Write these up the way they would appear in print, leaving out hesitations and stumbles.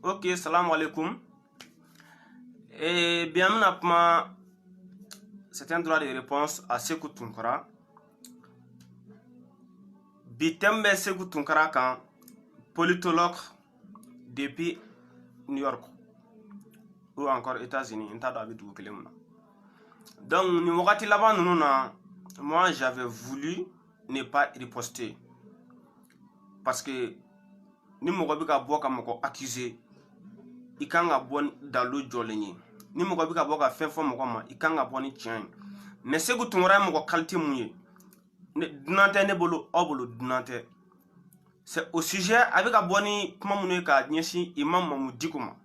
Ok, salam alaikum. Et bien, c'est un droit de réponse à Sekou Tunkara. Bitembe Sekou Tunkara kan politologue depuis New York ou encore États-Unis. Donc, moi j'avais voulu ne pas riposter parce que ni mɔgɔ bɛ ka bɔ ka mɔgɔ accuser i kan ka bɔ dans l'eau jɔlen ye ni mɔgɔ bɛ ka bɔ ka fɛn fɔ mɔgɔ ma i kan ka bɔ ni tiɲɛ ye mais Sekou Tunkara ye mɔgɔ qualité mun ye dunan tɛ ne bolo aw bolo dunan tɛ c'est au sujet a bɛ ka bɔ ni kuma minnu ye ka ɲɛsin Imam Mamou Dicko ma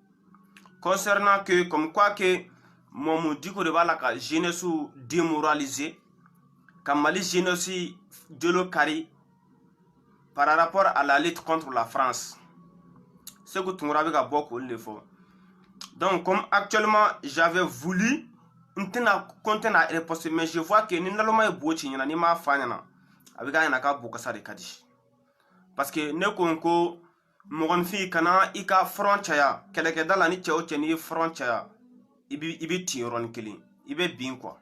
concernant que comme quoi que Mamou Dicko de b'a la ka jeunesse démoraliser ka Mali jeunesse jolo kari par rapport à la lutte contre la France. Ce que Tunkara bɛ ka bɔ k'olu de fɔ. Donc comme actuellement j'avais voulu n tɛna riposter mais je vois que ni naloma ye bo ci ɲɛna ni m'a fa ɲɛna a bɛ k'a ɲɛna k'a bo kasa de ka di parce que ne ko n ko mɔgɔnifin kana i ka front caya kɛlɛkɛda la ni cɛ o cɛ n'i ye front caya i bɛ tin yɔrɔnin kelen i bɛ bin quoi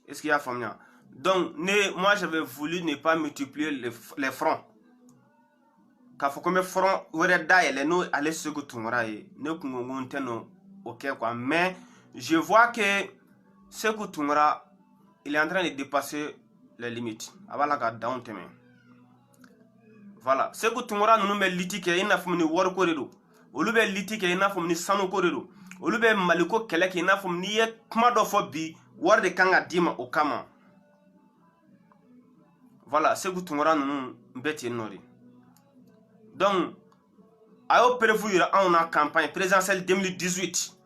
est-ce qu'il y a faamuya donc moi j'avais voulu ne pas multiplier les fronts k'a fɔ ko n bɛ front wɛrɛ dayɛlɛ n'o ale Sekou Tunkara ye ne kun ko n tɛ n'o kɛ quoi mais je vois que Sekou Tunkara il est en train de dépasser les limites a b'a la ka danw tɛmɛ voilà Sekou Tunkara ninnu bɛ liti kɛ i n'a fɔ ni wariko de don olu bɛ liti kɛ i n'a fɔ ni sanuko de don olu bɛ maliko kɛlɛ kɛ i n'a fɔ n'i ye kuma dɔ fɔ bi wari de kan ka d'i ma o kama voilà Sekou Tunkara ninnu bɛɛ ten nɔ de donc a y'o prévu yira anw na campagne présidentielle 2018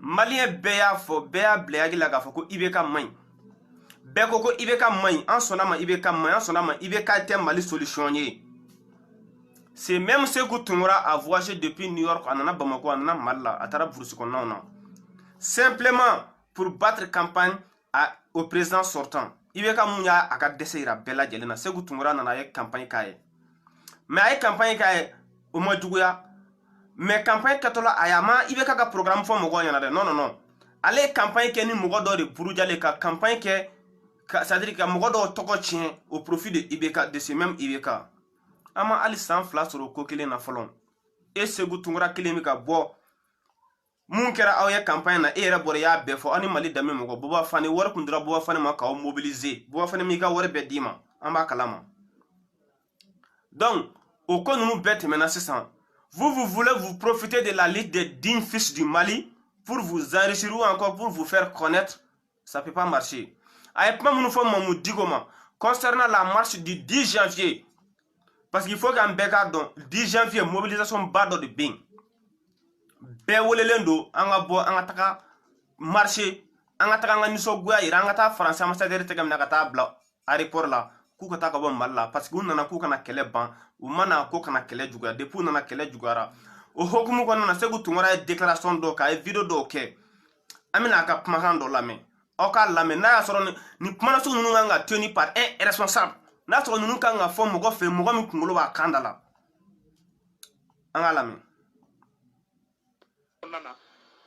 malien bɛɛ y'a fɔ bɛɛ y'a bila hakili la k'a fɔ ko IBK man ɲi bɛɛ ko ko IBK man ɲi an sɔnna ma IBK man ɲi an sɔnna ma IBK tɛ Mali solution ye c'est même Sekou Tunkara a voyagé depuis New York a nana Bamako a nana Mali la a taara burusi kɔnɔnaw na simplement pour battre campagne au président sortant IBK mun y'a a ka dɛsɛ yira bɛɛ lajɛlen na Sekou Tunkara nana a ye campagne k'a ye mais a ye campagne k'a ye o ma juguya mais campagne kɛtɔla a y'a ma IBK ka programme fɔ mɔgɔw ɲɛna dɛ non ale ye campagne kɛ ni mɔgɔ dɔ de burujalen ka campagne kɛ c'est-à-dire ka mɔgɔ dɔw tɔgɔ tiɲɛ au profit de IBK de ce même IBK an ma hali san 2 sɔrɔ ko kelen na fɔlɔ e Sekou Tunkara kelen bɛ ka bɔ mun kɛra aw ye campagne na e yɛrɛ bɔra y'a bɛɛ fɔ aw ni Mali danbe mɔgɔ Boba Fane wari kun dira Boba Fane ma k'aw mobiliser Boba Fane m'i ka wari bɛɛ d'i ma an b'a kalama donc au ko ninnu bɛɛ tɛmɛna sisan vous voulez vous profiter de la lutte des dignes fils du Mali pour vous enrichir ou encore pour vous faire connaître ça peut pas marcher a ye kuma minnu fɔ Mamou Dicko ma concernant la marche du 10 janvier parce qu'il faut qu'an bɛɛ k'a dɔn 10 janvier mobilisation ba dɔ de bɛ yen bɛɛ welelen don an ka bɔ an ka taga marcher an ka taga an ka nisɔngoya yira an ka taa faransi ambassadeur tɛgɛ minɛ ka taa bila aéroport la k'u ka taa ka bɔ Mali la parce que u nana k'u kana kɛlɛ ban u mana ko kana kɛlɛ juguya depuis u nana kɛlɛ juguyara o hokumu kɔnɔna na Sekou Tunkara ye déclaration dɔw kɛ a ye vidéo dɔw kɛ an bɛna a ka kumakan dɔ lamɛn aw k'a lamɛn n'a y'a sɔrɔ nin kumanasugu ninnu kan ka tenu par un responsable n'a sɔrɔ ninnu kan ka fɔ mɔgɔ fɛ mɔgɔ min kunkolo b'a kan da la an k'a lamɛn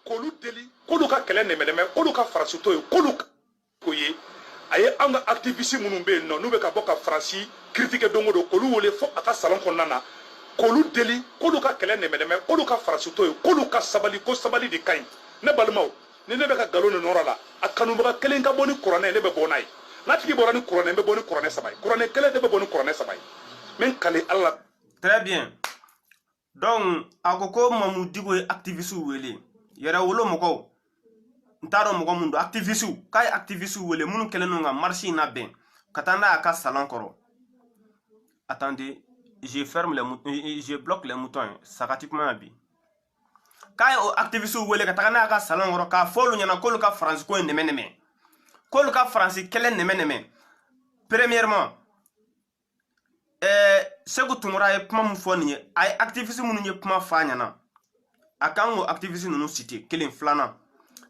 k'olu deli k'olu ka kɛlɛ nɛmɛnɛmɛ k'olu ka farasi to ye k'olu ko ye a ye an ka activiste minnu bɛ yen nɔ n'u bɛ ka bɔ ka faransi critiquer don o don k'olu wele fo a ka salon kɔnɔna na k'olu deli k'olu ka kɛlɛ nɛmɛnɛmɛ k'olu ka farasi to ye k'olu ka sabali ko sabali de ka ɲi ne balimaw ni ne bɛ ka nkalon nin nɔrɔ la a kanubaga kelen ka bɔ ni kuranɛ ne bɛ bɔ n'a ye n'a tigi bɔra ni kuranɛ n bɛ bɔ ni kuranɛ 3 ye kuranɛ kelen de bɛ bɔ ni kuranɛ 3 ye n bɛ kale ala la. Très bien donc a ko ko Mamou Dicko ye activiste wele yɛrɛ wolo mɔgɔw n t'a dɔn mɔgɔ mun don activiste k'a ye activiste wele minnu kɛlen don ka marche in labɛn ka taa n'a y'a ka salon kɔrɔ attendez je bloque les moutons sagati kuma bi k'a ye o activiste wele ka taga n'a y'a ka salon kɔrɔ k'a fɔ olu ɲɛna k'olu ka faransi ko ye nɛmɛ k'olu ka faransi kɛlɛ nɛmɛ premièrement Sekou Tunkara ye kuma mun fɔ nin ye a ye activiste minnu ye kuma f'a ɲɛna a kan k'o activiste ninnu citer kelen filanan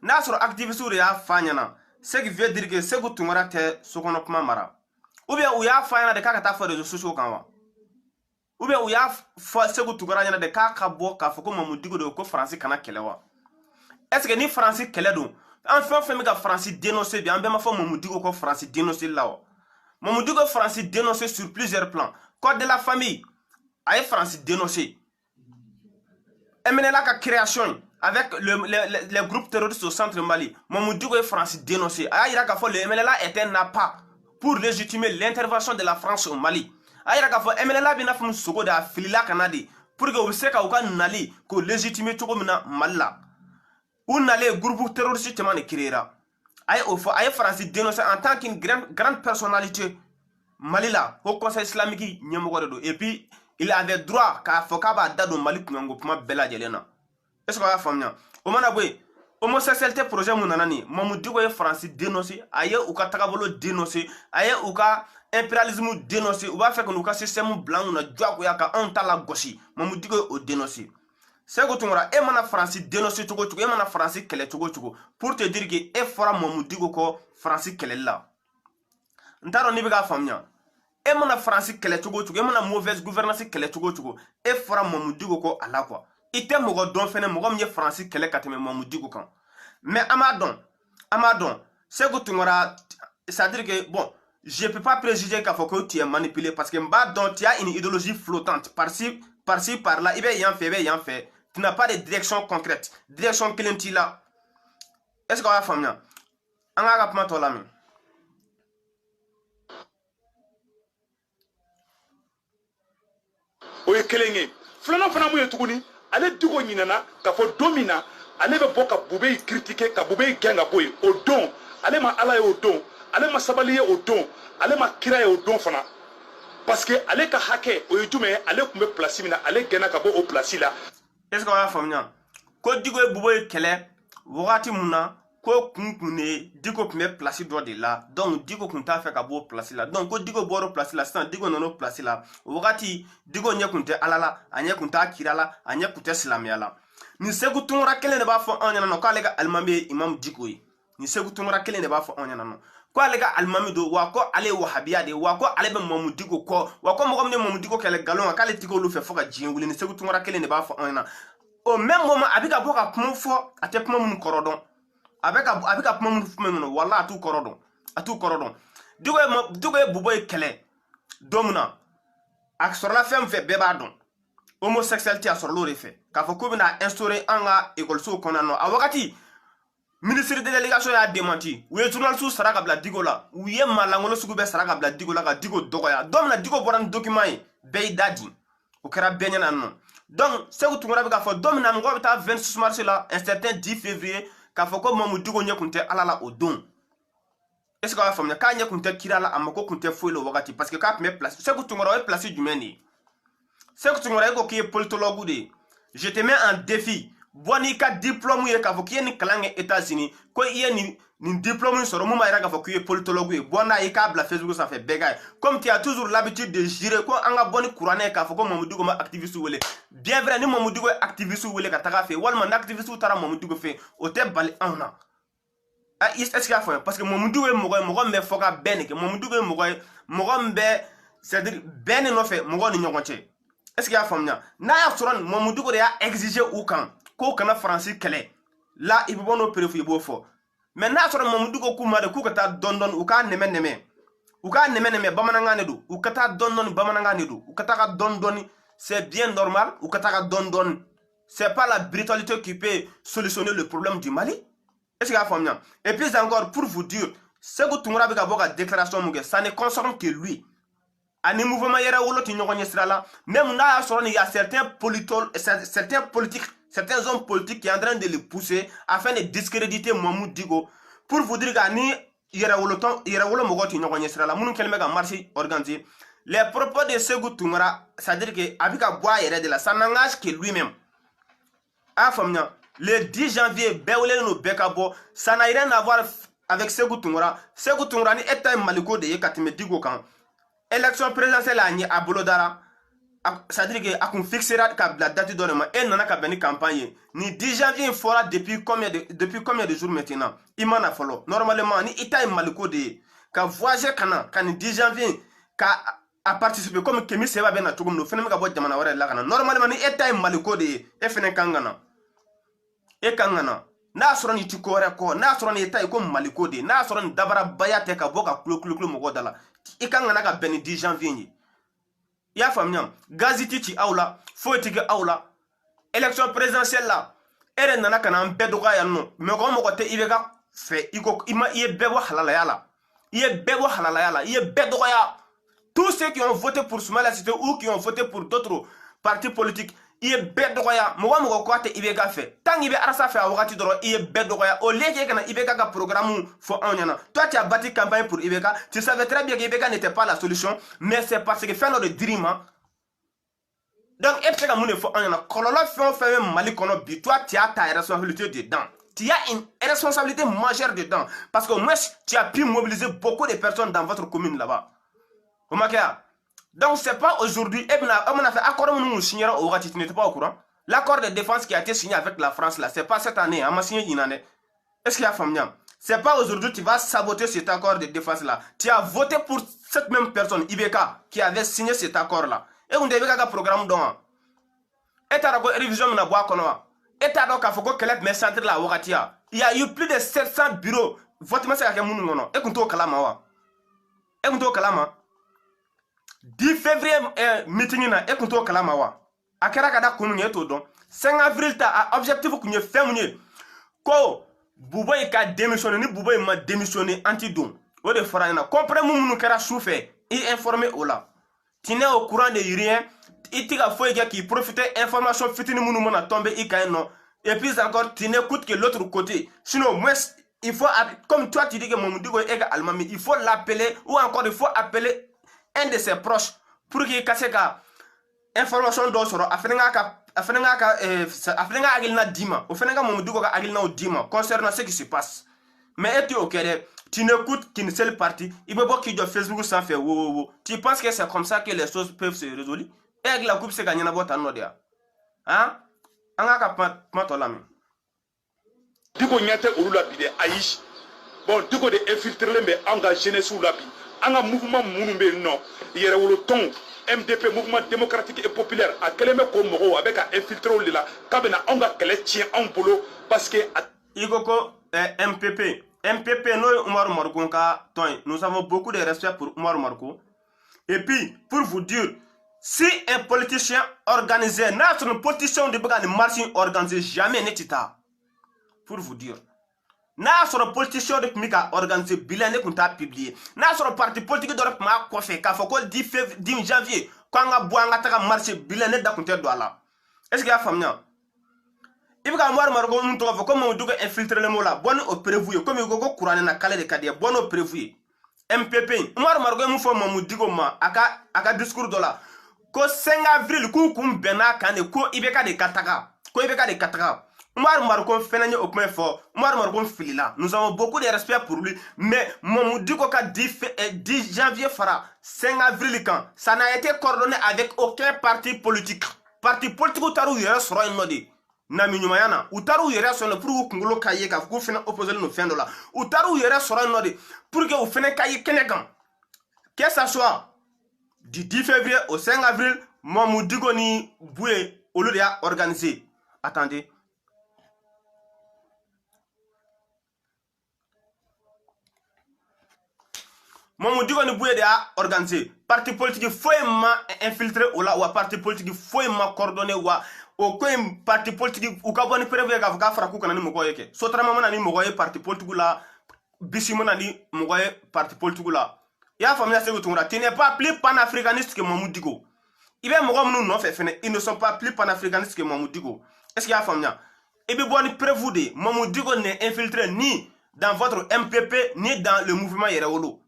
n'a sɔrɔ activiste de y'a f'a ɲɛna ce qui veut dire que Sekou Tunkara tɛ sokɔnɔ kuma mara ou bien u y'a f'a ɲɛna de k'a ka taa fɔ réseaux sociaux kan wa ou bien u y'a fɔ Segu Tunkara ɲɛna de k'a ka bɔ k'a fɔ ko Mamadou Diko de ko Faransi kana kɛlɛ wa? Est-ce que ni Faransi kɛlɛ don an fɛn o fɛn bɛ ka Faransi dénoncer bi an bɛɛ ma fɔ Mamadou Diko ko Faransi dénoncer la wa? Mamadou Diko Faransi dénoncer sur plusieurs plans. Code de la famille a Faransi dénoncer. MNLA ka création avec les groupes terroristes au centre Mali. Mamadou Diko Faransi dénoncer. A ira k'a fɔ le MNLA est un appât pour légitimer l'intervention de la France au Mali. A ira k'a fɔ MNLA bɛna fɔ sogo de a filila kana de pour que u bɛ se ka u ka nali k'o légitimer cogo min na Mali la. U nalen groupe terroriste caman de créera. A ye Faransi dénoncer en tant qu'une grande personnalité Mali la au conseil islamique ɲɛmɔgɔ de don. Et puis il avait droit k'a fɔ k'a b'a da don Mali kunkanko kuma bɛɛ lajɛlen na. Est-ce que a y'a faamuya? O mana bɔ yen homosexualité projet mun nana nin Mamadou Diko ye Faransi dénoncer, a ye u ka tagabolo dénoncer, a ye u ka impérialisme dénoncer, u b'a fɛ k'u ka système bila anw na diyagoya ka anw ta lagosi. Mamadou Diko ye o dénoncer. Segu Tunkara e mana Faransi dénoncer cogo cogo, e mana Faransi kɛlɛ cogo cogo, pour te dire que e fɔra Mamadou Diko kɔ Faransi kɛlɛli la. N t'a dɔn n'i bɛ k'a faamuya. E mana Faransi kɛlɛ cogo cogo, e mana mauvaise gouvernance kɛlɛ cogo cogo, e fɔra Mamadou Diko kɔ a la quoi. I tɛ mɔgɔ dɔn fɛnɛ mɔgɔ min ye Faransi kɛlɛ ka tɛmɛ Mamadou Diko kan. Mais an m'a dɔn Segu Tunkara, c'est-à-dire que bon, je peux pas préjuger k'a fɔ que tu es manipulé parce que n b'a dɔn tu as une idéologie flottante par-ci par-là, i bɛ yan fɛ i bɛ yan fɛ. Tu n'as pas de direction concrète. Direction kelen t'i la. Est-ce que a y'a faamuya? An k'a ka kuma tɔ lamɛn. O ye kelen ye. Filanan fana mun ye tuguni ale Diko ɲinana k'a fɔ don min na ale bɛ bɔ ka Bubey critiquer ka Bubey gɛn ka bɔ yen o don ale ma Ala ye o don ale ma sabali ye o don ale ma kira ye o don fana parce que ale ka hakɛ o ye jumɛn ye ale tun bɛ place min na ale gɛnna ka bɔ o place la. Est-ce que a y'a faamuya? Ko Diko ye Bubey kɛlɛ wagati mun na ko kun ne Diko tun bɛ place dɔ de la, donc Diko kun t'a fɛ ka bɔ o place la, donc ko Diko bɔra o place la sisan Diko nana o place la o wagati Diko ɲɛ kun tɛ Ala la, a ɲɛ kun t'a kira la, a ɲɛ kun tɛ silamɛya la. Ni Segu Tunkara kelen de b'a fɔ anw ɲɛna k'ale ka alimami ye Imam Diko ye. Ni Segu Tunkara kelen de b'a fɔ anw ɲɛna ko ale ka alimami don wa ko ale ye wahabiya de wa ko ale bɛ Mamadou Diko kɔ wa ko mɔgɔ min ye Mamadou Diko kɛlɛ galon kan k'ale tɛ k'olu fɛ fo ka diɲɛ wuli. Ni Segu Tunkara kelen de b'a fɔ anw ɲɛna. Au même moment a bɛ ka bɔ ka kuma fɔ a tɛ kuma minnu kɔrɔ dɔn. A bɛ ka kuma minnu fɔ minnu wala a t'u kɔrɔ dɔn. A t'u kɔrɔ dɔn. Diko ye Bubey kɛlɛ don min na a sɔrɔla fɛn min fɛ bɛɛ b'a dɔn. Homosexualité a sɔrɔla o de fɛ k'a fɔ k'u bɛna instaurer an ka écolesow kɔnɔna na a wagati ministre de l'éducation y'a démenti u ye journalistes sara ka bila Diko la u ye malangolo sugu bɛɛ sara ka bila Diko la ka Diko dɔgɔya don min na Diko bɔra ni document ye bɛɛ y'i da di o kɛra bɛɛ ɲɛna nɔ donc Segu Tunkara bɛ k'a fɔ don min na mɔgɔw bɛ taa 26 mars la un certain 10 février k'a fɔ ko Mamadou Diko ɲɛ kun tɛ Ala la o don. Est-ce que a y'a faamuya k'a ɲɛ kun tɛ kira la a mako kun tɛ foyi la o wagati parce que k'a tun bɛ place Segu Tunkara o ye place jumɛn de ye? Segu Tunkara ko k'i ye politologue de ye. Je te mets en défi. Bɔ n'i ka diplôme ye k'a fɔ k'i ye nin kalan kɛ États-Unis ko i ye nin diplôme sɔrɔ mun b'a yira k'a fɔ k'i ye politologue ye. Bɔ n'a ye k'a bila Facebook sanfɛ bɛɛ k'a ye. Comme tu as toujours l'habitude de jurer ko an ka bɔ ni kuranɛ ye k'a fɔ ko Mamadou Diko ma activiste wele. Bien vrai ni Mamadou Diko ye activiste wele ka taga fɛ walima ni activiste taara Mamadou Diko fɛ o tɛ bali anw na. Est-ce qu'il y a fɔ parce que Mamadou Diko ye mɔgɔ ye mɔgɔ min bɛ fɔ ka bɛn de kɛ. Mamadou Diko ye mɔgɔ min bɛ c'est-à-dire bɛn de nɔfɛ mɔgɔw ni ɲɔgɔn cɛ. Est-ce qu'il y a faamuya? N'a y'a sɔrɔ Mamadou Diko de y'a exiger u kan k'o kana Faransi kɛlɛ là i bɛ bɔ n'o préfet i b'o fɔ mais n'a y'a sɔrɔ Mamadou Diko k'u ma de k'u ka taa dɔɔni u k'a nɛmɛ bamanankan de don u ka taa dɔɔni bamanankan de don u ka taa ka dɔɔni c'est bien normal u ka taa ka dɔɔni c'est pas la brutalité qui peut solutionner le problème du Mali. Est-ce qu'il y a faamuya? Et puis encore pour vous dire Segu Tunkara bɛ ka bɔ ka déclaration mun kɛ ça ne concerne que lui. Ani mouvement yɛrɛ wolo ti ɲɔgɔn ɲɛ sira la même n'a y'a sɔrɔ il y a certains hommes politiques qui sont en train de le pousser afin de discréditer Mamadou Diko pour vous dire que ni yɛrɛ wolo mɔgɔw ti ɲɔgɔn ɲɛ sira la minnu kɛlen bɛ ka marche organiser les propos de Segu Tunkara c'est-à-dire que a bɛ ka bɔ a yɛrɛ de la ça n'engage que lui-même. A y'a faamuya le 10 janvier bɛɛ welelen don bɛɛ ka bɔ ça n'a rien à voir avec Segu Tunkara ni e ta ye Maliko de ye ka tɛmɛ Diko kan. Élection présidentielle a ɲɛ a bolo dara c'est-à-dire que a kun fixera ka bila date dɔ de ma e nana ka bɛn ni campagne ye ni 10 janvier fɔra depuis combien de jours maintenant i mana fɔlɔ normalement ni i ta ye Maliko de ye ka voyager ka na ka ni 10 janvier ka a participé comme Kemi Seba ben na tugum no fene ka bo jamana wara la kana normalement ni eta maliko de e fene kangana e kangana na soro ni tikore ko na soro ni eta ko maliko de na soro ni dabara bayate ka boka kulu mo godala e kangana ka ben 10 janvier ni ya famnya gaziti ti aula fotike aula élection présidentielle la ere nana kana mbedo ga yanno me ko mo ko te ibeka fe iko ima iye bebo halala yala iye bebo halala yala iye bedo ya. Tous ceux qui ont voté pour Soumaïla Cissé ou qui ont voté pour d'autres partis politiques, il est bête de roya. Moi, je crois que il est fait. Tant qu'il est arrasé à Ouagati Doro, il est bête de roya. Au lieu qu'il y ait un Ibeka programme, faut un yana. Toi, tu as bâti campagne pour Ibeka. Tu savais très bien qu'Ibeka n'était pas la solution, mais c'est parce que fait notre dream. Donc, il faut un yana. Quand on fait un Mali, toi, tu as ta responsabilité dedans. Tu as une responsabilité majeure dedans. Parce que moi, tu as pu mobiliser beaucoup de personnes dans votre commune là-bas. Donc c'est pas aujourd'hui, on a fait accord nous signer au Rati, tu n'étais pas au courant. L'accord de défense qui a été signé avec la France là, c'est pas cette année, on a signé une année. Est-ce qu'il y a femme? C'est pas aujourd'hui tu vas saboter cet accord de défense là. Tu as voté pour cette même personne, Ibeka, qui avait signé cet accord là. Et on devait un programme donc. Et tu as une révision de la boîte qu'on a. Et tu as donc un centre là au Rati. Il y a eu plus de 700 bureaux. Vote moi c'est à mon nom. Et qu'on t'o kalama. Et qu'on t'o kalama. 10 février meeting na e kunto kalama wa akara kada kunu nyeto don 5 avril ta a objectif ku nye femune ko Bouboy ka démissionné ni Bouboy ma démissionné anti don o de fara na comprendre munu kera souffert et informé ola tu n'es au courant de rien itika foi qui profiter information fitini munu mona tomber ikain non et puis encore tu n'écoutes que l'autre côté sinon moi il faut comme toi tu dis que mon digo est allemand mais il faut l'appeler ou encore il faut appeler un de ses proches pour qu'il casse la information d'osoro afenga agilna dima ofenga momudugo ka agilna dima concernant ce qui se passe mais tu ok tu n'écoutes qu'une seule partie il peut pas qu'il doit Facebook sans faire tu penses que c'est comme ça que les choses peuvent se résoudre et avec la coupe c'est gagner na bota nodia hein anga ka matolami diko nyate urula bide aish bon diko de infiltrer mais engagé sous la bi un mouvement mounoumbé non il y a le ton MDP mouvement démocratique et populaire à quel comme avec un infiltré là kabena on a quel tient en boulot parce que Igoko MPP no Oumar Marko ka ton nous avons beaucoup de respect pour Oumar Marko et puis pour vous dire si un politicien organisé notre politicien de bagarre marché organisé jamais n'était pour vous dire na soro politicien de mika organisé bilan ne kunta publier na soro parti politique de ma ko fe ka foko 10 janvier quand nga boanga taka marché bilan ne da kunta do ala est-ce que ya famnya ibika Oumar Marko mun to foko mo dugo infiltrer le mola bon au prévu comme il go courant na kale de kadie bon au prévu MPP Oumar Marko mun fo mo digo ma aka discours de la ko 5 avril ku kum bena kan ko ibeka de kataka Oumar Marko fenanye au point fort. Oumar Marko filila. Nous avons beaucoup de respect pour lui. Mais mon Diko ka 10 janvier fara 5 avril quand ça n'a été coordonné avec aucun parti politique. Parti politique ou taru yere sera une nodi. Nami nyumayana. Ou taru yere sera pour kungolo kaye ka vous fena opposer nos fins de là. Ou taru yere sera une nodi. Pour que vous fene kaye kenegan. Que ça soit du 10 février au 5 avril, mon Diko ni boué au lieu de organisé. Attendez. Mon digo ni bouye de a organisé parti politique faut infiltrer ou là ou parti politique faut coordonner ou au coin parti politique ou ka boni prévu ka fara ku kana ni mogo yeke sotra mama ni mogo parti politique la bisimo na ni mogo parti politique la ya famille c'est que tu n'es pas plus panafricaniste que Mamadou Digo il est mogo nous non fait ils ne sont pas plus panafricanistes que Mamadou Digo est-ce qu'il y a famille et bien boni prévu de Mamadou Digo n'est infiltré ni dans votre MPP ni dans le mouvement Yerewolo.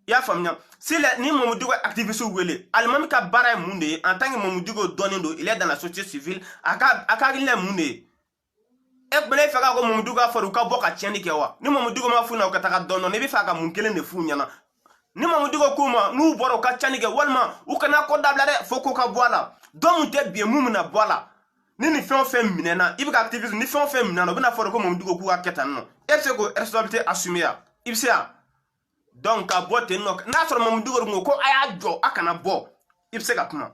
Ya famnya si ni Mamadou Digo activiste wele almami ka bara munde en tant que Mamadou Digo donindo il est dans la société civile aka gilne munde e bele faka ko Mamadou Digo faru ka boka tieni kewa ni Mamadou Digo ma funa ka taka dono ne bi faka munkele ne fu nyana ni Mamadou Digo kuma nu boro ka tieni ke walma u kana ko dablare foko ka boala don te bien mumuna boala ni fait minena ibika activiste ni fait minena bina faru ko Mamadou Digo ku ka ketan no e se ko responsabilité assumée ibsia donc ka bɔ ten nɔ n'a sɔrɔ Mamadou Diko ko a y'a jɔ a kana bɔ i bɛ se ka kuma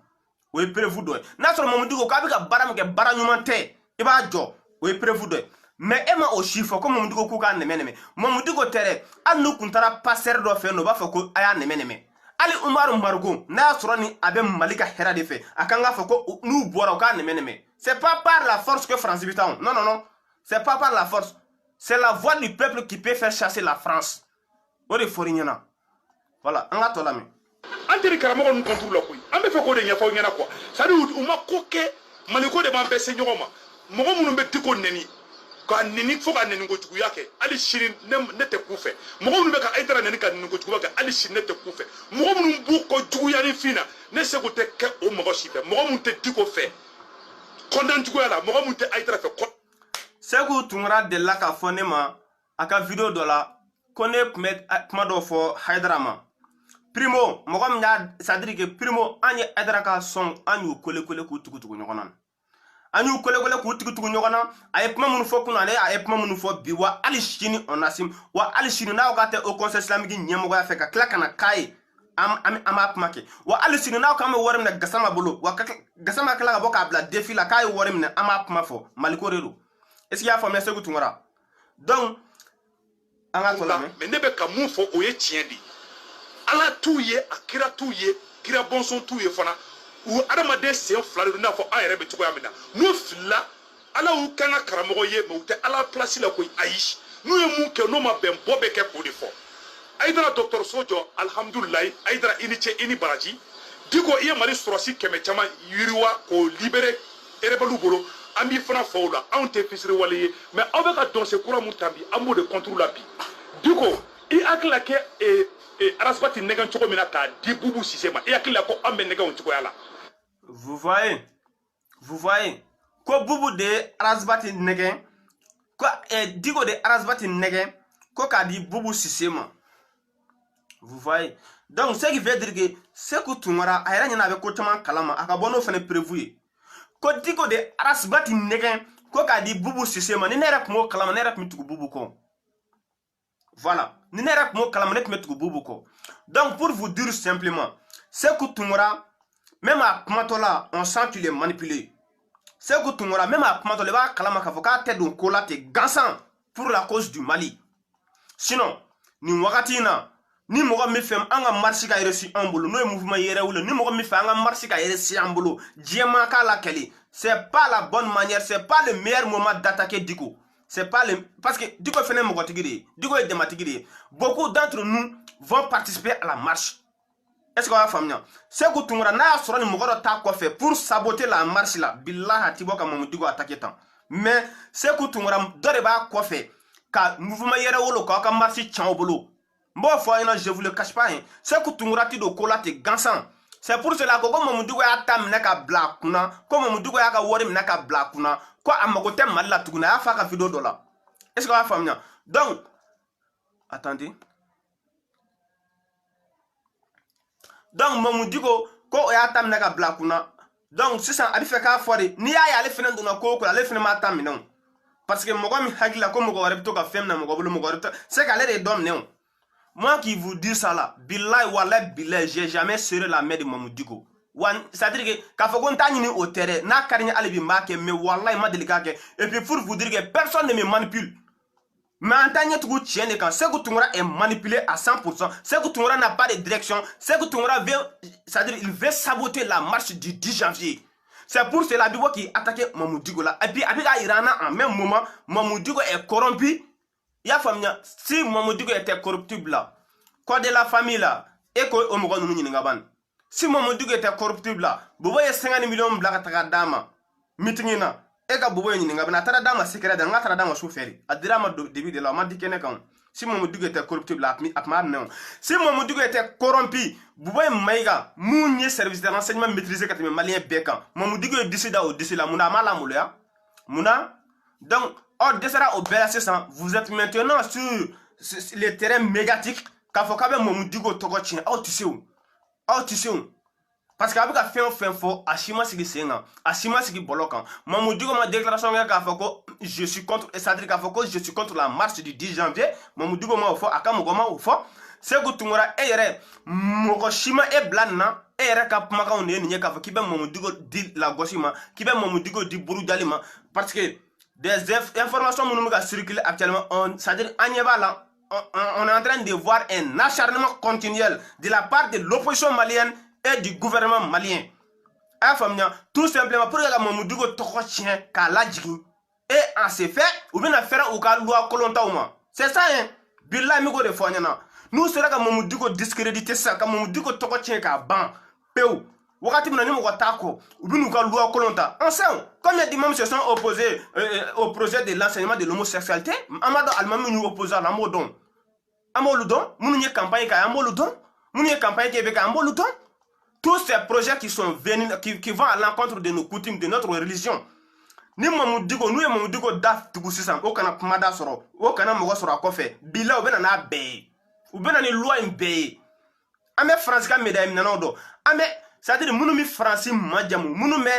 o ye prévu dɔ ye n'a sɔrɔ Mamadou Diko k'a bɛ ka baara min kɛ baara ɲuman tɛ i b'a jɔ o ye prévu dɔ ye mais e ma o si fɔ ko Mamadou Diko k'u k'a nɛmɛ Mamadou Diko tɛ dɛ hali n'u kun taara passer dɔ fɛ yen nɔ u b'a fɔ ko a y'a nɛmɛ hali Umaru Margo n'a y'a sɔrɔ ni a bɛ Mali ka hɛrɛ de fɛ a kan k'a fɔ ko n'u bɔra u k'a nɛmɛ c'est pas par la force que France bɛ taa non c'est pas par la force c'est la voix du peuple qui peut faire chasser la France o de fɔr'i ɲɛna voilà an ka tɔ lamɛn an tɛ karamɔgɔ ninnu contrôle la koyi an bɛ fɛ k'o de ɲɛfɔ aw ɲɛna quoi c'est à dire u ma ko kɛ Maliko de b'an bɛɛ se ɲɔgɔn ma mɔgɔ minnu bɛ Diko nɛni ka nɛni fo ka nɛni kojuguya kɛ hali sini ne tɛ k'u fɛ mɔgɔ minnu bɛ ka Hayidara nɛni ka nɛni kojuguya kɛ hali sini ne tɛ k'u fɛ mɔgɔ minnu b'u kɔ juguya ni fin na ne seko tɛ kɛ o mɔgɔ si fɛ mɔgɔ minnu tɛ Diko fɛ kɔntan juguya la mɔgɔ minnu tɛ Hayidara fɛ Sékou Tounkara delila k'a fɔ ne ma a ka video dɔ la ko ne tun bɛ kuma dɔ fɔ Hayidara ma primo mɔgɔ min y'a c'est à dire que primo an ye Hayidara ka sɔn an y'u kole k'u tugu ɲɔgɔn na an y'u kole k'u tugu ɲɔgɔn na a ye kuma minnu fɔ kunun ale a ye kuma minnu fɔ bi wa hali sini on asim wa hali sini n'aw ka tɛ au conseil islamique ɲɛmɔgɔya fɛ ka tila ka na k'a ye an b'a kuma kɛ wa hali sini n'aw k'an bɛ wari minɛ Gassama bolo wa Gassama tila ka bɔ k'a bila défi la k'a ye wari minɛ an b'a kuma fɔ Maliko de don est-ce qu'il y a faamuya Sékou Tounkara donc an ka tɔ lamɛn mais ne bɛ ka mun fɔ o ye tiɲɛ de ye Ala t'u ye a kira t'u ye kira bɔnsɔn t'u ye fana u adamaden sen fila de don i n'a fɔ an yɛrɛ bɛ cogoya min na n'u filila Ala y'u kɛ an ka karamɔgɔ ye mais u tɛ Ala place la koyi ayi n'u ye mun kɛ n'o ma bɛn bɔ bɛ kɛ k'o de fɔ Hayidara dɔgɔtɔrɔso jɔ alihamudulilayi Hayidara i ni ce i ni baraji Diko i ye Mali sɔrɔsi kɛmɛ caman yiriwa k'o libéré rebelle bolo an b'i fana fɔ o la anw tɛ fisiri wale ye mais aw bɛ ka dɔnse kura mun ta bi an b'o de contre la bi Diko i hakili la kɛ Arasbati nɛgɛn cogo min na k'a di Boubou Cissé ma i hakili la ko an bɛ nɛgɛn o cogoya la vous voyez ko Boubou de Arasbati nɛgɛn ko Diko de Arasbati nɛgɛn ko k'a di Boubou Cissé ma vous voyez donc ce qui veut dire que Sékou Tounkara a yɛrɛ ɲɛna a bɛ ko caman kalama a ka bɔ n'o fana prévu ye ko Diko de Arasbati nɛgɛn ko k'a di Boubou Cissé ma ni ne yɛrɛ tun b'o kalama ne yɛrɛ tun bɛ tugu Boubou kɔ voilà ni ne yɛrɛ tun b'o kalama ne tun bɛ tugu Boubou kɔ donc pour vous dire simplement Sékou Tounkara même a kumatɔ la on sent qu'il est manipulé Sékou Tounkara même a kumatɔ la i b'a kalama k'a fɔ k'a tɛ don ko la ten gansan pour la cause du Mali sinon nin wagati in na ni mɔgɔ min fɛ an ka marche ka réussi an bolo n'o ye mouvement yɛrɛwolo ni mɔgɔ min fɛ an ka marche ka réussi an bolo diɲɛmaa k'a la kɛlɛ c'est pas la bonne manière c'est pas le meilleur moment d'attaquer Diko c'est pas le parce que Diko fɛnɛ mɔgɔtigi de ye Diko ye dɛmɛtigi de ye beaucoup d'entre nous vont participer à la marche est-ce que vous avez faamuya Sékou Tounkara n'a y'a sɔrɔ ni mɔgɔ dɔ t'a kɔfɛ pour saboter la marche la billahi a ti bɔ ka Mamadou Diko attaquer tan mais Sékou Tounkara dɔ de b'a kɔfɛ ka mouvement yɛrɛwolo k'aw ka marche tiɲɛ o bolo n b'o fɔ aw ɲɛna je vous le cache pas hein Sékou Tounkara ti don ko la ten gansan c'est pour cela ko Mamadou Diko y'a ta minɛ ka bila a kunna ko Mamadou Diko y'a ka wari minɛ ka bila a kunna ko a mago tɛ Mali la tuguni a y'a fɔ a ka video dɔ la est-ce que vous avez faamuya donc attendez donc Mamadou Diko ko o y'a ta minɛ ka bila a kunna donc sisan a bɛ fɛ k'a fɔ de n'i y'a ye ale fɛnɛ donna ko o ko la ale fɛnɛ m'a ta minɛ o parce que mɔgɔ min hakili la ko mɔgɔ wɛrɛ bɛ to ka fɛn minɛ mɔgɔ bolo mɔgɔ wɛrɛ bɛ to c'est qu'ale de ye dɔ minɛ o moi qui vous dis ça là billahi wallahi billahi j'ai jamais serré la main de Mamadou Diko c'est-à-dire que k'a fɔ ko n t'a ɲini o tɛ dɛ n'a ka di n ye hali bi n b'a kɛ mais wallahi ma deli k'a kɛ et puis pour vous dire que personne ne me manipule mais en tant que tiɲɛ de kan Sékou Tounkara est manipulé à 100%. Sékou Tounkara n'a pas de direction. Sékou Tounkara veut, c'est-à-dire il veut saboter la marche du 10 janvier. C'est pour cela qu'il a attaqué Mamadou Diko là. Et puis avec Irana en même moment, Mamadou Diko est corrompu. Il y a famille si Mamadou Diko était corruptible là, quoi de la famille là, et quoi au Mogo nous n'ingaban. Si Mamadou Diko était corruptible là, vous voyez 50 millions de blagues à dama, meeting là. E ka bobo ɲini nka bena tara dama secret da nga tara dama chauffeur a dira ma début de la ma dikene kan si Mamadou Diko était corruptible a ma non si Mamadou Diko était corrompu bobo maiga mun service de renseignement maîtrisé ka teme malien bekan Mamadou Diko décida au décida muna mala muloya muna donc on décida au bela c'est vous êtes maintenant sur les terrains médiatiques ka fo ka be Mamadou Diko togo chin au tissu parce que a bɛ ka fɛn o fɛn fɔ a si ma sigi sen kan a si ma sigi bɔlɔ kan Mamadou Diko ma déclaration kɛ k'a fɔ ko je suis contre c'est-à-dire k'a fɔ ko je suis contre la marche du 10 janvier Mamadou Diko ma o fɔ a ka mɔgɔ ma o fɔ Sékou Toungara e yɛrɛ mɔgɔ si ma e bila nin na e yɛrɛ ka kumakanw de ye nin ye k'a fɔ k'i bɛ Mamadou Dicko di Lagos ma k'i bɛ Mamadou Dicko di Bourou Diali ma parce que des informations minnu bɛ ka circuler actuellement c'est-à-dire an ɲɛ b'a la on est en train de voir un acharnement continuel de la part de l'opposition malienne et du gouvernement malien. Tout simplement pour que Mamadou Dicko tɔgɔ tiɲɛ k'a lajigin et en ce fait u bɛna fɛrɛ u ka loi kolontaw ma. C'est ça hein. Billahi mi ko de fɔ an ɲɛna. N'u sera ka Mamadou Dicko discréditer sisan ka Mamadou Dicko tɔgɔ tiɲɛ k'a ban pewu. Wakati min na ni mɔgɔ t'a kɔ u bɛ n'u ka loi kolon ta. En sait combien d'imams se sont opposés au projet de l'enseignement de l'homosexualité? An b'a dɔn alimami y'u opposé a la an b'o dɔn. An b'olu dɔn minnu ye campagne kɛ an b'olu dɔn minnu ye campagne kɛ bɛ kɛ an b'olu dɔn. Tous ces projets qui sont venus qui vont à l'encontre de nos coutumes de notre religion. Ni Mamadou Dicko n'u ye Mamadou Dicko da tugu sisan o kana kuma da sɔrɔ o kana mɔgɔ sɔrɔ a kɔfɛ bila u bɛ na n'a bɛɛ ye u bɛ na ni loi in bɛɛ ye an bɛ France ka médaille minɛnanw dɔn an bɛ c'est-à-dire minnu bɛ France majamu minnu bɛ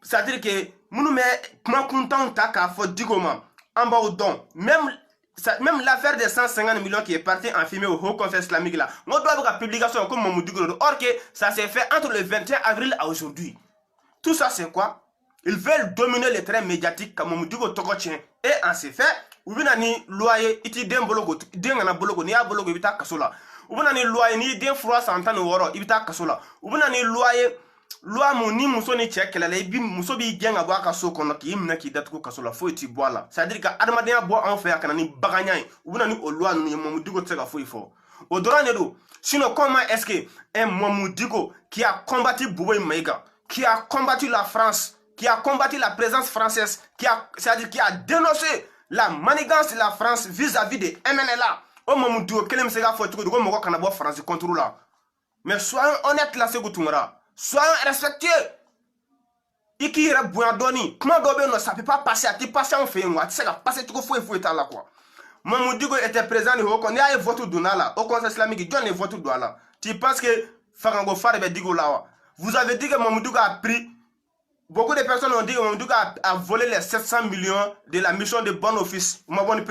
c'est-à-dire que minnu bɛ kuma kuntanw ta k'a fɔ Dicko ma an b'aw dɔn même l'affaire des 150 millions qui est partie en fumée au Haut Conseil islamique là on doit avoir une publication comme Mamadou Dicko or que ça s'est fait entre le 21 avril à aujourd'hui. Tout ça c'est quoi? Ils veulent dominer les trains médiatiques comme Mamadou Dicko tɔgɔ tiɲɛ et en ce fait u bɛna ni loi ye i t'i den bolo den kana bolo n'i y'a bolo i bɛ taa kaso la u bɛna ni loi ye n'i den furula san 16 i bɛ taa kaso la u bɛna ni loi ye loi mun ni muso ni cɛ kɛlɛla muso b'i gɛn ka bɔ a ka so kɔnɔ k'i minɛ k'i datugu kaso la foyi t'i bɔ a la c'est à dire ka adamadenya bɔ anw fɛ yan ka na ni baganya ye u bɛna ni o loi ninnu ye Mamadou Dicko tɛ se ka foyi fɔ o dɔrɔn de don sinon comment est-ce que un Mamadou Dicko qui a combattu Boubou Maïga qui a combattu la France qui a combattu la présence française c'est-à-dire qui a dénoncé la manigance de la France vis-à-vis de MNLA o Mamadou Dicko kelen bɛ se k'a fɔ cogo di ko mɔgɔ kana bɔ France contrôle la mais soyons honnêtes là Sékou Toungara soyons respectueux i k'i yɛrɛ bonya dɔɔni kuma dɔ bɛ yen nɔ ça peut pas passer a tɛ passer anw fɛ yen a tɛ se ka passer cogo foyi t'a la quoi. Mamadou Dicko était présent au Haut n'i y'a ye vote donna la au Conseil islamique jɔn de vote don a la tu penses que Fangango Fa de bɛ Dicko la wa vous avez dit que Mamadou Dicko a pris. Beaucoup de personnes ont dit que Mamadou Dicko a volé les 700 millions de la mission de bon office. Mamadou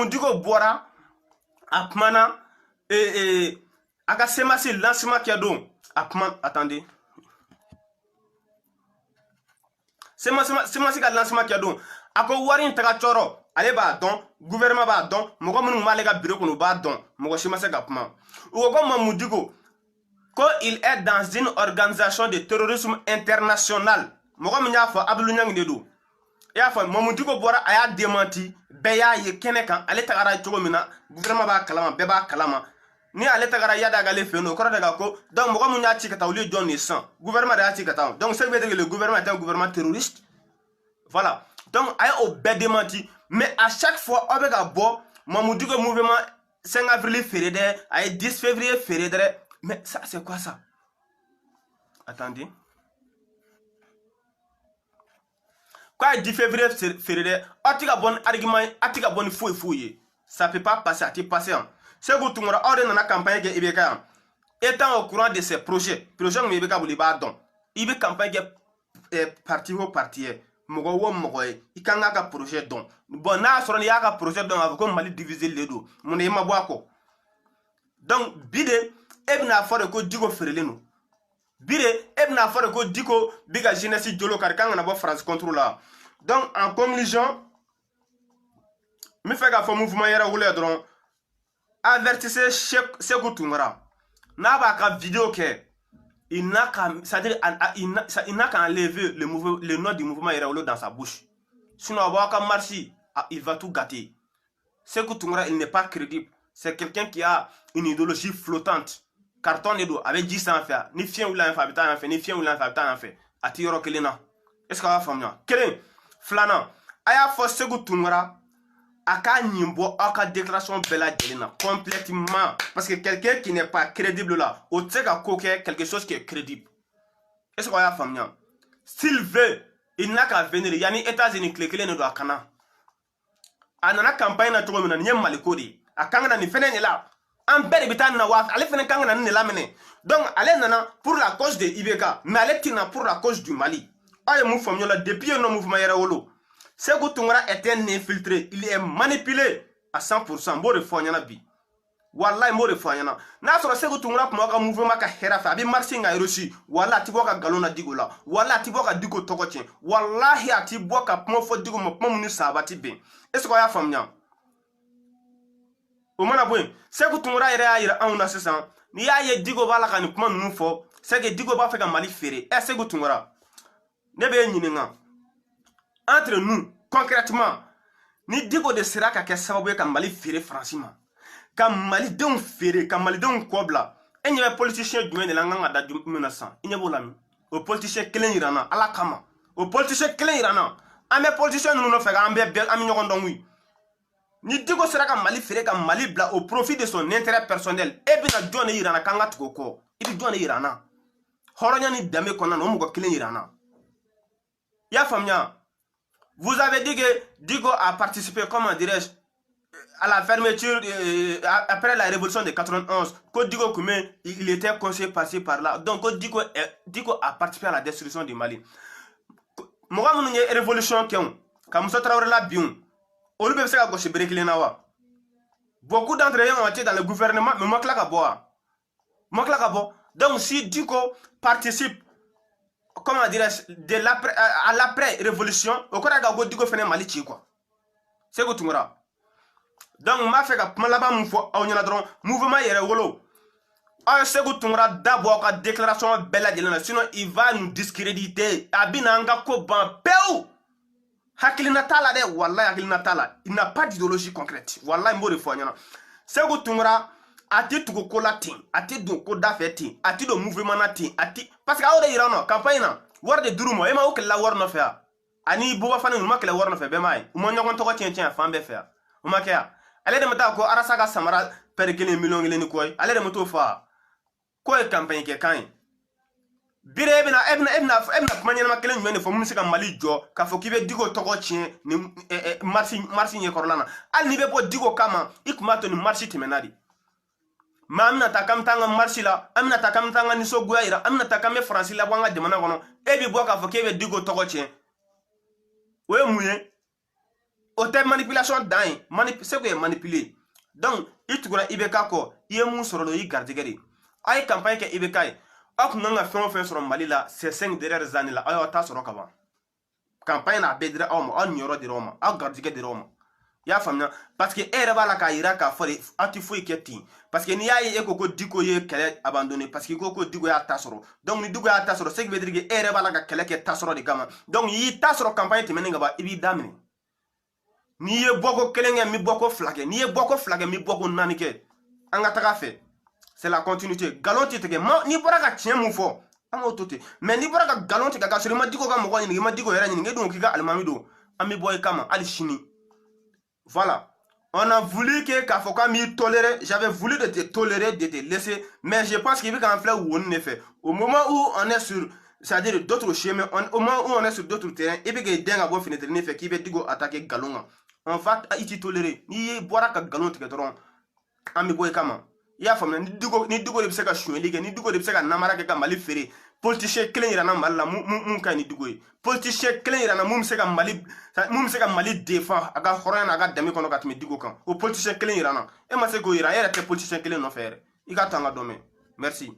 Dicko boira à Pmana et à Kassemasi lancement qui a don. Attendez. C'est ma lancement qui a don. A ko wari taga choro. Ale b'a don, gouvernement b'a don, mɔgɔ minnu b'ale ka bureau kɔnɔ b'a dɔn, mɔgɔ si ma se ka kuma. U ko Mamadou Dicko qu'il est dans une organisation de terrorisme international. Mɔgɔ min y'a fɔ Abdou Niang de don. I y'a fɔ Mamadou Dicko bɔra a y'a démenti bɛɛ y'a ye kɛnɛ kan ale tagara cogo min na gouvernement b'a kalama bɛɛ b'a kalama. Ni ale tagara yada k'ale fɛ yen nɔ o kɔrɔ de ka ko donc mɔgɔ min y'a ci ka taa olu ye jɔn de san gouvernement de y'a ci ka taa donc ça veut dire que le gouvernement est un gouvernement terroriste. Voilà donc a ye o bɛɛ démenti mais à chaque fois aw bɛ ka bɔ Mamadou Dicko mouvement 5 avril feere dɛ a ye 10 février feere dɛ. Mais ça, c'est quoi ça? Attendez. Quoi, 10 février, février, atika bon argument, atika bon fouille. Ça peut pas passer, à passer. C'est que tout le monde a ordonné la campagne de Ibeka. Étant au courant de ces projets, projets que Ibeka voulait pas donc. Ibeka campagne parti au parti. Mogo il y a un projet donc. Bon, là, il y a un projet donc avec un Mali divisé les deux. Mon éma boako. Donc, bide. Ebna fɔra ko Dicko feerelen no bire ebna fɔra ko Dicko bi ka jeunesse jolo kari kan kana bɔ France contre la donc en conclusion mi fɛ ka fɔ mouvement yɛrɛ wele dɔrɔn avertissez Sékou Toungara n'a b'a ka vidéo kɛ il n'a qu'à c'est-à-dire il n'a qu'à enlever le nom du mouvement yɛrɛ wele dans sa bouche sinon a b'a ka marche il va tout gâter. Sékou Toungara il n'est pas crédible, c'est quelqu'un qui a une idéologie flottante. Carton de dos avec 10 ans faire ni fien ou la fa bita fait ni fien ou la fa bita fait ati yoro kelena est-ce que va famia kelen flana aya fo Sékou Toungara aka nyimbo aka déclaration bela jelena complètement parce que quelqu'un qui n'est pas crédible là au tseka koke quelque chose qui est crédible est-ce que va famia s'il veut il n'a qu'à venir yani États-Unis kelene do akana anana campagne na to mena nyem malikodi akanga ni fenene là en belle bitan na wa ale fene kanga na la mene donc ale nana pour la cause de Ibeka mais ale tina pour la cause du Mali ay mu famio la depuis no mouvement yera wolo Sékou Toungara est un infiltré il est manipulé à 100% bo de fonyana bi wallahi mo de fɔ an ɲɛna n'a sɔrɔ Segu Tunkara tun b'a ka mouvement ka hɛrɛ fɛ a bɛ marché in ka reçu wallahi a ti bɔ ka galon na Diko la wallahi a ti bɔ ka Diko tɔgɔ tiɲɛ wallahi a ti bɔ ka kuma fɔ Diko ma kuma minnu sabati bɛn est ce que a y'a faamuya o mana bɔ yen Segu Tunkara yɛrɛ y'a yira anw na sisan n'i y'a ye Diko b'a la ka nin kuma ninnu fɔ c'est que Diko b'a fɛ ka Mali feere Segu Tunkara ne bɛ ɲininka entre nous concrètement ni Diko de sera ka kɛ sababu ye ka Mali feere Faransi ma ka malidenw feere ka malidenw kɔbila e ɲɛ bɛ politicien jumɛn de la an kan ka da jumɛn na sisan i ɲɛ b'o la min o politicien kelen yira n na ala kama o politicien kelen yira n na an bɛ politicien ninnu nɔfɛ an bɛ ɲɔgɔn dɔn koyi ni Diko sera ka Mali feere ka Mali bila au profit de son intérêt personnel e bɛna jɔn de yira n na k'an ka tugu o kɔ i bɛ jɔn de yira n na hɔrɔnya ni danbe kɔnɔna na o mɔgɔ kelen yira n na i y'a faamuya vous avez dit que Diko a participé comment dirais-je à la fermeture après la révolution de 91, que Diko Koumé, il était conseillé passé par là. Donc Diko a participé à la destruction du Mali. Moi, je suis révolution qui ont, comme ça travaille là bien. On peut faire gauche breaker nawa. Beaucoup d'entre eux ont été dans le gouvernement, mais moi là boire. Moi là boire. Donc si Diko participe, comment dirais-je, à l'après révolution, au cas où Diko fait Mali chi quoi. C'est quoi tout le monde? Donc m'a fait ka kuma laban mun fɔ aw ɲɛna dɔrɔn mouvement yɛrɛ wolo aw Segu Tunkara dabɔ ka déclaration bɛɛ lajɛlen na sinon il va nous discréditer a bɛna an ka ko ban pewu hakilina t'a la dɛ wallahi hakilina t'a la il n'a pas d'idéologie concrète wallahi n b'o de fɔ ɲɛna Segu Tunkara a ti tugu ko la ten a ti don ko da fɛ ten a ti don mouvement na ten a ti parce que aw de yira n na campagne na wari de dir'u ma e ma o kɛlɛla wari nɔfɛ a ani Buba Fana ninnu ma kɛlɛ wari nɔfɛ bɛɛ m'a ye u ma ɲɔgɔn tɔgɔ tiɲɛ tiɲɛ fan bɛɛ fɛ o ma kɛ a ale de mata ko arasa ka samara per kelen million kelen ni koy ale de moto fa ko e campagne ke kan bire ebna kuma nyama kelen nyene fo mun se ka Mali jo ka fo kibe Diko togo chien ni marsi nye korlana al ni be bo Diko kama ikuma to ni marsi timenadi ma amna ta kam tanga marsi la amna ta kam tanga ni so guaira amna ta kam France la wanga de managono e bi bo ka fo kibe Diko togo chien we muye Ote manipulation d'ain, c'est quoi manipuler. Donc, il te gonna ibeka ko, il mun sur le gardigeri. Aïe campagne que ibeka, ak nanga fait sur Mali là, ces 5 dernières années là, aïe ta sur kaba. Campagne na bedre homme, on yoro de Roma, ak gardige de Roma. Ya famna, parce que ereba la kaira ka fori, anti fouille keti. Parce que ni aïe eko Diko ye kele abandonné, parce que koko Diko ya tasoro. Donc ni Diko ya tasoro, c'est que veut dire que ereba la ka kele ke tasoro de kama. Donc yi tasoro campagne te menenga ba ibi damine. Ni ye boko kelenge mi boko flage ni ye boko flage mi boko nanike anga taga fe c'est la continuité galon ti tege ni bora ka tien mu fo amo tote mais ni bora ka galon ti ka suri ma Diko ka mo ni ma Diko yera ni ngedon ki ga almami do ami boy kama ali chini voilà on a voulu que Kafoka mi tolérer j'avais voulu de te tolérer de te laisser mais je pense qu'il veut qu'en faire ou on fait au moment où on est sur c'est-à-dire d'autres chemins au moment où on est sur d'autres terrains et puis que denga go fenêtre ne fait qui veut Diko attaquer galon on va y tolérer ni boira ka galon tigɛ dɔrɔn an bɛ bɔ i kama i y'a faamuya ni Diko de bɛ se ka suɲɛli kɛ ni Diko de bɛ se ka namara kɛ ka Mali feere politicien kelen yira n na Mali la mun ka ɲi ni Diko ye politicien kelen yira n na mun bɛ se ka Mali défend a ka hɔrɔnya n'a ka danbe kɔnɔ ka tɛmɛ Diko kan o politicien kelen yira n na e ma se k'o yira e yɛrɛ tɛ politicien kelen nɔfɛ yɛrɛ i ka to an ka dɔn mɛn merci.